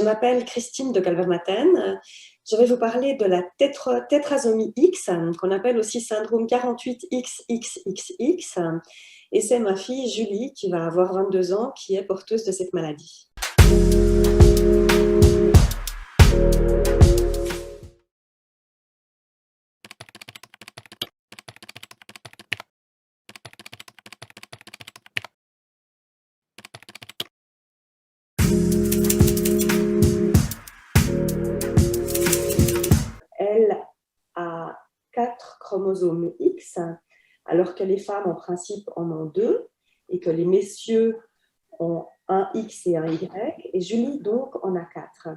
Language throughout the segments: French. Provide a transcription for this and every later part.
m'appelle Christine de Calvermaten. Je vais vous parler de la tétrasomie X, qu'on appelle aussi syndrome 48XXXX. Et c'est ma fille Julie, qui va avoir 22 ans, qui est porteuse de cette maladie. Elle a 4 chromosomes X, alors que les femmes, en principe, en ont 2, et que les messieurs ont un X et un Y, et Julie, donc, en a 4.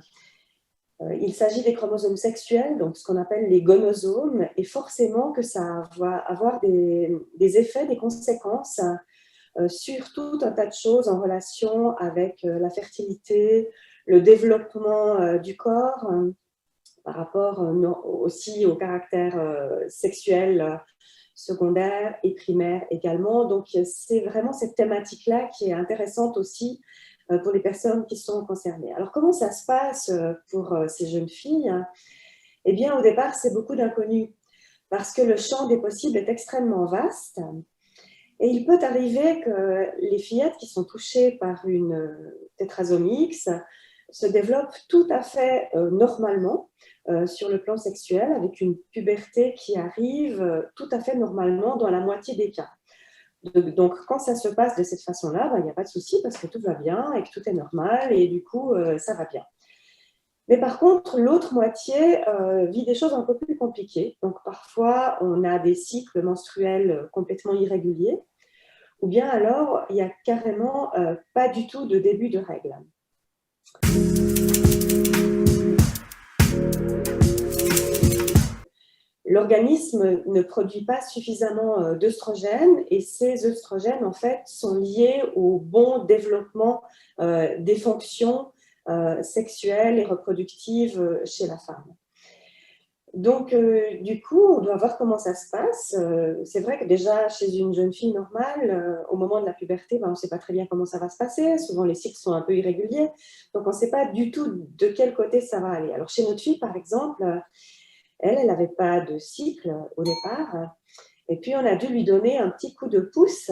Il s'agit des chromosomes sexuels, donc ce qu'on appelle les gonosomes, et forcément que ça va avoir des effets, des conséquences sur tout un tas de choses en relation avec la fertilité, le développement du corps, par rapport aussi au caractère sexuel secondaire et primaire également. Donc, c'est vraiment cette thématique-là qui est intéressante aussi pour les personnes qui sont concernées. Alors, comment ça se passe pour ces jeunes filles? Eh bien, au départ, c'est beaucoup d'inconnus parce que le champ des possibles est extrêmement vaste. Et il peut arriver que les fillettes qui sont touchées par une tétrasomie X se développent tout à fait normalement sur le plan sexuel, avec une puberté qui arrive tout à fait normalement dans la moitié des cas. Donc, quand ça se passe de cette façon-là, il n'y a pas de souci parce que tout va bien et que tout est normal et du coup, ça va bien. Mais par contre, l'autre moitié vit des choses un peu plus compliquées. Donc, parfois, on a des cycles menstruels complètement irréguliers ou bien alors, il n'y a carrément pas du tout de début de règles. L'organisme ne produit pas suffisamment d'œstrogènes et ces œstrogènes, en fait, sont liés au bon développement des fonctions sexuelles et reproductives chez la femme. Donc, du coup, on doit voir comment ça se passe. C'est vrai que déjà, chez une jeune fille normale, au moment de la puberté, on ne sait pas très bien comment ça va se passer. Souvent, les cycles sont un peu irréguliers. Donc, on ne sait pas du tout de quel côté ça va aller. Alors, chez notre fille, par exemple, elle n'avait pas de cycle au départ. Et puis, on a dû lui donner un petit coup de pouce.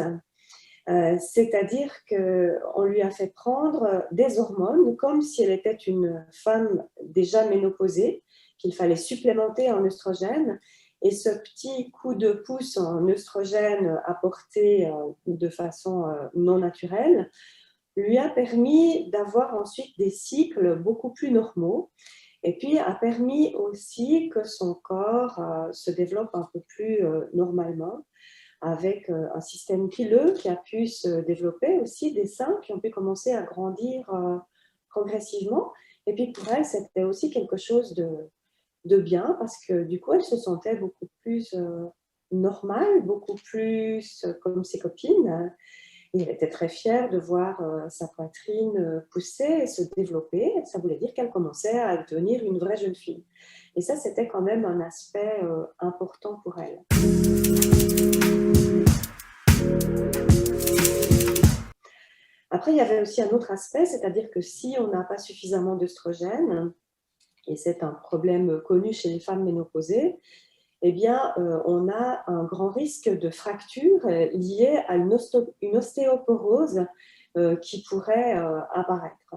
C'est-à-dire qu'on lui a fait prendre des hormones comme si elle était une femme déjà ménopausée, qu'il fallait supplémenter en œstrogène. Et ce petit coup de pouce en œstrogène apporté de façon non naturelle lui a permis d'avoir ensuite des cycles beaucoup plus normaux et puis a permis aussi que son corps se développe un peu plus normalement avec un système pileux qui a pu se développer aussi, des seins qui ont pu commencer à grandir progressivement. Et puis pour elle, c'était aussi quelque chose de bien parce que du coup, elle se sentait beaucoup plus normale, beaucoup plus comme ses copines. Et elle était très fière de voir sa poitrine pousser et se développer. Ça voulait dire qu'elle commençait à devenir une vraie jeune fille. Et ça, c'était quand même un aspect important pour elle. Après, il y avait aussi un autre aspect, c'est-à-dire que si on n'a pas suffisamment d'œstrogènes, et c'est un problème connu chez les femmes ménopausées, eh bien, on a un grand risque de fracture liée à une ostéoporose qui pourrait apparaître.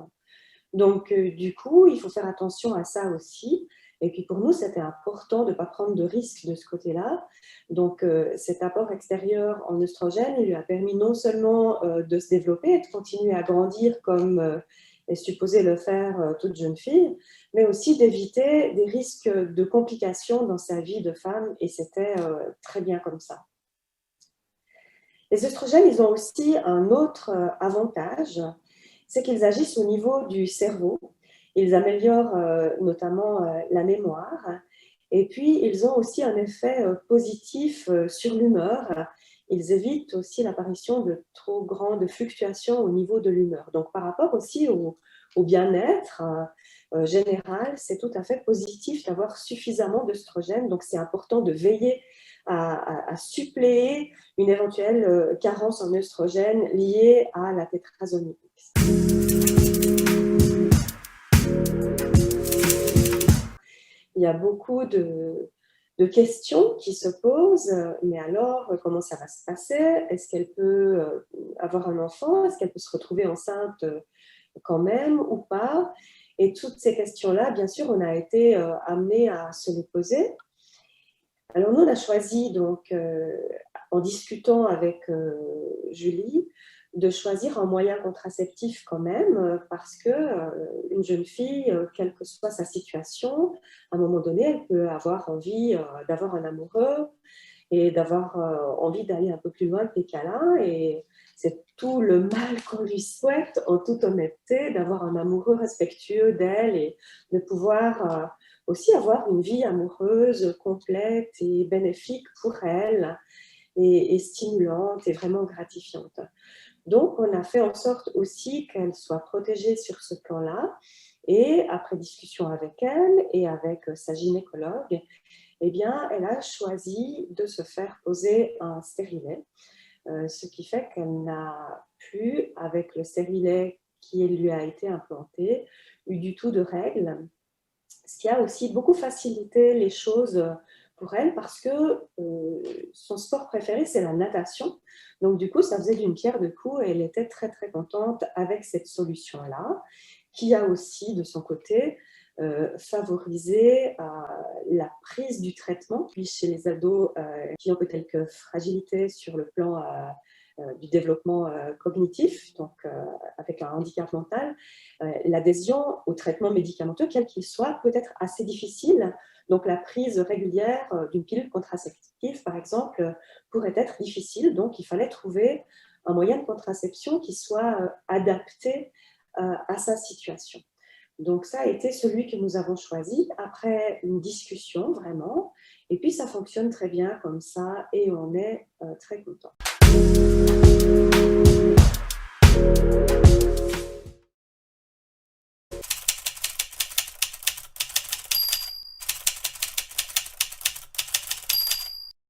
Donc, du coup, il faut faire attention à ça aussi. Et puis, pour nous, c'était important de ne pas prendre de risques de ce côté-là. Donc, cet apport extérieur en œstrogène, il lui a permis non seulement de se développer et de continuer à grandir comme est supposé le faire toute jeune fille, mais aussi d'éviter des risques de complications dans sa vie de femme. Et c'était très bien comme ça. Les œstrogènes, ils ont aussi un autre avantage, c'est qu'ils agissent au niveau du cerveau. Ils améliorent notamment la mémoire. Et puis, ils ont aussi un effet positif sur l'humeur. Ils évitent aussi l'apparition de trop grandes fluctuations au niveau de l'humeur. Donc, par rapport aussi au bien-être général, c'est tout à fait positif d'avoir suffisamment d'œstrogènes. Donc, c'est important de veiller à suppléer une éventuelle carence en œstrogène liée à la tétrasomie X. il y a beaucoup de questions qui se posent. Mais alors, comment ça va se passer? Est-ce qu'elle peut avoir un enfant? Est-ce qu'elle peut se retrouver enceinte quand même ou pas? Et toutes ces questions-là, bien sûr, on a été amenés à se les poser. Alors nous, on a choisi, donc, en discutant avec Julie, de choisir un moyen contraceptif quand même, parce que une jeune fille, quelle que soit sa situation, à un moment donné, elle peut avoir envie d'avoir un amoureux et d'avoir envie d'aller un peu plus loin que les câlins. Et c'est tout le mal qu'on lui souhaite, en toute honnêteté, d'avoir un amoureux respectueux d'elle et de pouvoir aussi avoir une vie amoureuse complète et bénéfique pour elle et stimulante et vraiment gratifiante. Donc, on a fait en sorte aussi qu'elle soit protégée sur ce plan-là. Et après discussion avec elle et avec sa gynécologue, eh bien, elle a choisi de se faire poser un stérilet, ce qui fait qu'elle n'a plus, avec le stérilet qui lui a été implanté, eu du tout de règles, ce qui a aussi beaucoup facilité les choses pour elle parce que son sport préféré, c'est la natation. Donc, du coup, ça faisait d'une pierre deux coups et elle était très, très contente avec cette solution-là, qui a aussi, de son côté, favorisé la prise du traitement. Puis, chez les ados qui ont quelques fragilités sur le plan du développement cognitif, donc avec un handicap mental, l'adhésion au traitement médicamenteux, quel qu'il soit, peut être assez difficile. Donc, la prise régulière d'une pilule contraceptive, par exemple, pourrait être difficile. Donc, il fallait trouver un moyen de contraception qui soit adapté à sa situation. Donc, ça a été celui que nous avons choisi après une discussion, vraiment. Et puis, ça fonctionne très bien comme ça et on est très contents.